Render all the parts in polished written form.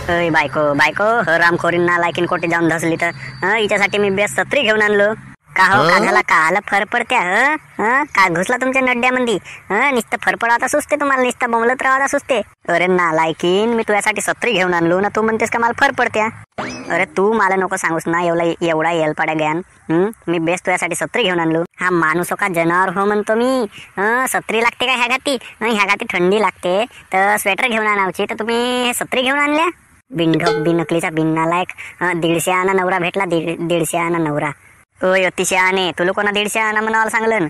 अय बायको बायको रामखोरींना लायकीन कोठे जाऊन धसली तर हिच्यासाठी मी बेस्ट छत्री घेऊन आणलो. का हो का झाला काला फरफडत्या का घुसला तुमच्या नड्ड्यामध्ये नुसतं फरफडावता सुचते तुम्हाला नुसतं बोंबलत राहता सुचते. अरे नालायकीन मी तुझ्यासाठी छत्री घेऊन आणलो ना तू म्हणतेस का मला फरफडत्या. अरे तू मला नको सांगूस ना एवढा येलपाड्या ज्ञान. मी बेस्ट तुझ्यासाठी छत्री घेऊन आणलो. हा माणूस का जनावर हो म्हणतो मी. छत्री लागते का ह्या घाती थंडी लागते तर स्वेटर घेऊन आणावची तर तुम्ही छत्री घेऊन आणल्या. बिनढोक बिनकलीचा बिननालायक. 150 आणा नवरा भेटला 150 आणा नवरा. ओय अतिशय आणे तुला कोणा 150 आणा म्हणाला सांगलं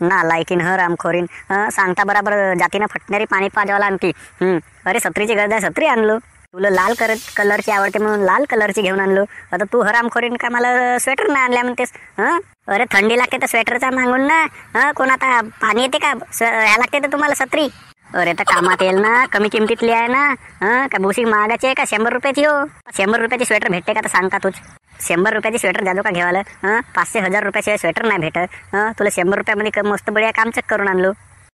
ना लायकीन रामखोरीन सांगता बराबर जातीनं फटणारी पाणी पाजवाला आणखी. अरे छत्रीची गरज आहे छत्री आणलो. तुला लाल कलरची आवडते म्हणून लाल कलरची घेऊन आणलो. आता तू रामखोरीन का मला स्वेटर नाही आणल्या म्हणतेस. अरे थंडी लागते तर स्वेटरचा मागून ना कोण आता पाणी येते का ह्या लागते तर तुम्हाला छत्री. अरे तर कामात येईल ना कमी किमतीतली आहे ना का भूसी महागाची आहे का 100 रुपयाची हो. 100 रुपयाची स्वेटर भेटते का तर सांग का तूच. 100 रुपयाची स्वेटर जातो का घेवायला 500-1000 रुपयाची स्वेटर नाही भेटत. तुला 100 रुपयामध्ये मस्त बढिया काम चेक करून आणलो.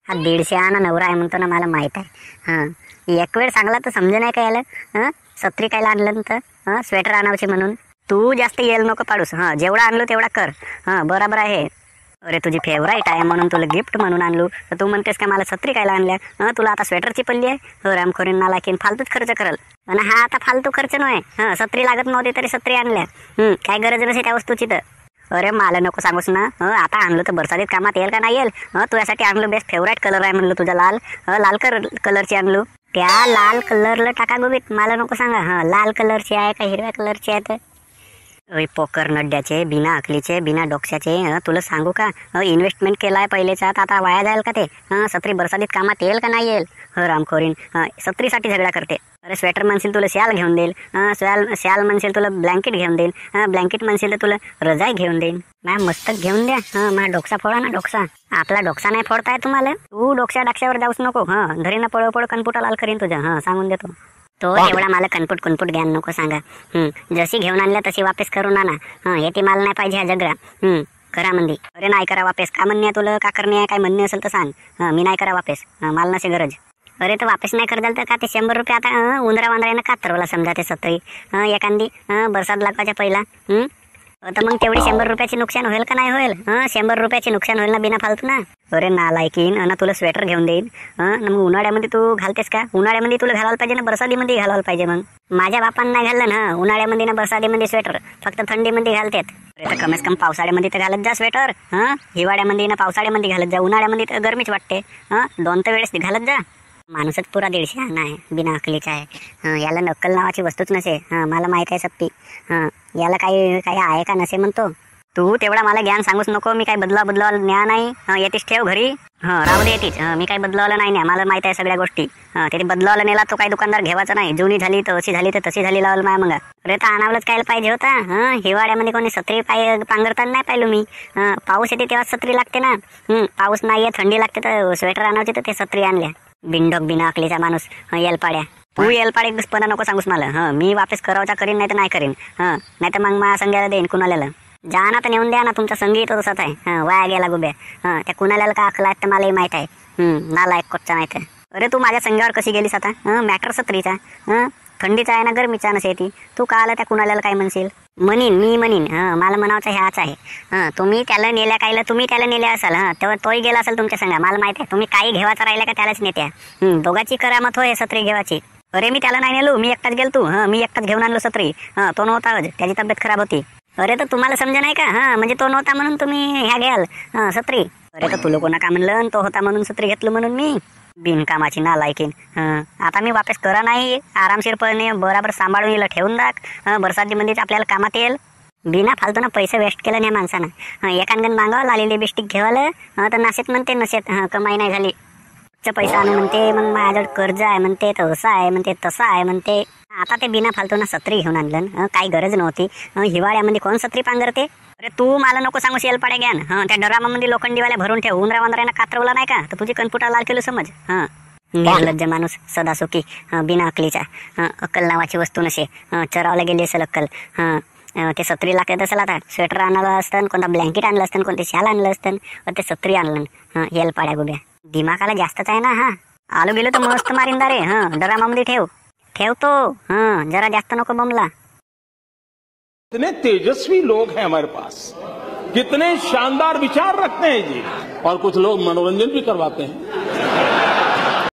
हा 150 आणा नवरा आहे म्हणतो ना मला माहित आहे. एक वेळ सांगला तर समजे नाही का याला छत्री कायला आणलं तर स्वेटर आणावची म्हणून. तू जास्त येल नको पाडूस. जेवढा आणलो तेवढा कर. बरोबर आहे. अरे तुझी फेवराईट आहे म्हणून तुला गिफ्ट म्हणून आणलो तर तू म्हणतेस का मला छत्री कायला आणल्या. तुला आता स्वेटरची पल्ली आहे रामखोरींना लायकीन फालतूच खर्च करल. आणि हा आता फालतू खर्च नव्हे. छत्री लागत नव्हती तरी छत्री आणल्या. काय गरज नसे त्या वस्तूची तर. अरे मला नको सांगूस ना आता आणलं तर बरसातीत कामात येईल का नाही येईल. तुझ्यासाठी आणलो बेस्ट फेवराईट कलर आहे म्हणलं तुझा लाल कलरची आणलो. त्या लाल कलरला टाका गोबीत मला नको सांगा लाल कलरची आहे का हिरव्या कलरची आहे तर. पोकर नड्ड्याचे बिना अकलीचे बिना डोक्याचे तुला सांगू का इन्व्हेस्टमेंट केलाय पहिलेचा आता वाया जाईल का ते. छत्री बरसातीत कामात येईल का नाही येईल. रामखोरीन छत्रीसाठी झगडा करते. अरे स्वेटर म्हणशील तुला शाल घेऊन देईल. शाल म्हणशील तुला ब्लँकेट घेऊन देईल. ब्लँकेट म्हणशील तर तुला रजाई घेऊन देईल. मॅम मस्तक घेऊन द्या. माझा डोकसा फोडा ना डोकसा. आपला डोकसा नाही फोडताय तुम्हाला. तू डोक्या डाक्यावर जाऊच नको. धरीना पळो कणपुटा लाल करीन तुझ्या सांगून देतो. तो एवढा मला कणपुट ज्ञान नको सांगा. जशी घेऊन आणल्या तशी वापस करून आणा. येते मला नाही पाहिजे ह्या जगरा. करा मंदी. अरे नाही करा वापस का म्हणणे तुला का करणे आहे काय म्हणणे असेल तर सांग. मी नाही करा वापस मला नसे गरज. अरे तर वापस नाही करताल तर का ते 100 रुपये आता उंदरा वांदरानं कातरवला समजा ते छत्री एखादी बरसात लागवायच्या पहिला. तर मग तेवढी 100 रुपयाची नुकसान होईल का नाही होईल. 100 रुपयाची नुकसान होईल ना बिना फालतू ना. अरे नालायकीन ना तुला स्वेटर घेऊन देईन. मग उन्हाळ्यामध्ये तू घालतेस का. उन्हाळ्यामध्ये तुला घालायला पाहिजे ना बरसातीमध्ये घालायला पाहिजे. मग माझ्या बापांना नाही घाललं ना उन्हाळ्यामध्ये ना बरसातीमध्ये स्वेटर फक्त थंडीमध्ये घालतात. अरे तर कमीच कम पावसाळ्यामध्ये तर घालत जा स्वेटर. हिवाळ्यामध्ये ना पावसाळ्यामध्ये घालत जा. उन्हाळ्यामध्ये तर गरमीच वाटते. 2 वेळेस घालत जा. माणूसच पुरा 150 आणा आहे बिना अकलीचा आहे. याला नक्कल नावाची वस्तूच नसे. मला माहित आहे सप्पी. याला काही आहे का नसे म्हणतो. तू तेवढा मला ज्ञान सांगूच नको. मी काही बदलावलं ज्ञान नाही. येतीस ठेव घरी. राहू दे येतीच. मी काही बदलावलं नाही मला माहित आहे सगळ्या गोष्टी. तरी बदलावलं नेला तो काही दुकानदार घेवायचा नाही. जुनी झाली तर अशी झाली तर तशी झाली लावलं माय मग. अरे तर आणावलंच काय पाहिजे होता. हिवाळ्यामध्ये कोणी छत्री पांघरताना नाही पाहिलं मी. पाऊस येते तेव्हा छत्री लागते ना. पाऊस नाहीये थंडी लागते तर स्वेटर आणायची तर ते छत्री आणल्या. बिनडोक बिना अकलीचा माणूस येलपाड्या. तू येलपाड्या नको सांगूस मला. मी वापस करावचा करीन नाही तर नाही करीन. नाही तर मग माझ्या संघाला देईन कुणाला. जा ना तर नेऊन द्या ना. तुमचा संगीत तसाच आहे. वाया गेला गुब्या. त्या कुणाला का अकला तर मलाही माहित आहे. नालायक कोटचा नाही तर. अरे तू माझ्या संघावर कशी गेलीस आता. मॅटर छत्रीचा थंडीचा आहे ना गरमीचा नसे ती. तू का आला त्या कुणाला काय म्हणशील. मी म्हणीन मला म्हणावचं ह्याच आहे. तुम्ही त्याला नेल्या कायला तुम्ही त्याला नेल्या असाल तेव्हा तोही गेला असेल तुमच्या संघा मला माहित आहे. तुम्ही काही घेवायचा राहिला का त्यालाच नेत्या. दोघाची करामत होय छत्री घेवायची. अरे मी त्याला नाही नेलो. मी एकटाच गेलो. मी एकटाच घेऊन आणलो छत्री. तो नव्हता त्याची तब्येत खराब होती. अरे तर तुम्हाला समजा नाही का. म्हणजे तो नव्हता म्हणून तुम्ही ह्या घ्याल छत्री. अरे तर तुला कोणा का म्हणलं तो होता म्हणून छत्री घेतलं म्हणून मी. बिनकामाची नालायकीन. आता मी वापस करा नाही. आरामशीरपणे बराबर सांभाळून येईल ठेवून दाख. बरसातीमध्येच आपल्याला कामात येईल. बिना फालतून पैसे वेस्ट केलं नाही माणसानं. एखादगण मागावं लाली लिपस्टिक घेवालं तर नाशेत म्हणते नशेत कमाई नाही झाली. पैसा आणू म्हणते. मग माझ्याजवळ कर्ज आहे म्हणते. तसं आहे म्हणते तसं आहे म्हणते. आता ते बिना फालतून छत्री घेऊन आणलं. काही गरज नव्हती. हिवाळ्यामध्ये कोण छत्री पांघरते. अरे तू मला नको सांगू येलपाड्या ज्ञान. त्या डरामामध्ये लोखंडीवाल्या भरून ठेव. उंदरा वांदरांना कातरवला नाही का तर तुझी कणपुटा लाल केलो समज. निर्लज्ज माणूस सदासुखी बिना अकलीचा. अक्कल नावाची वस्तू नसे. चरावला गेली असेल अक्कल. ते छत्री लागत असेल. आता स्वेटर आणलं असतं कोणता ब्लँकेट आणलं असतं कोणते शाल आणलं असतं ते छत्री आणलं. येलपाड्या गुब्या दिमागाला जास्तच आहे ना. आलो गेलो तर मस्त मारिंदा रे. डरामामध्ये ठेव. ठेवतो. जरा जास्त नको बमला. कितने तेजस्वी लोग हैं हमारे पास, कितने शानदार विचार रखते हैं जी, और कुछ लोग मनोरंजन भी करवाते हैं.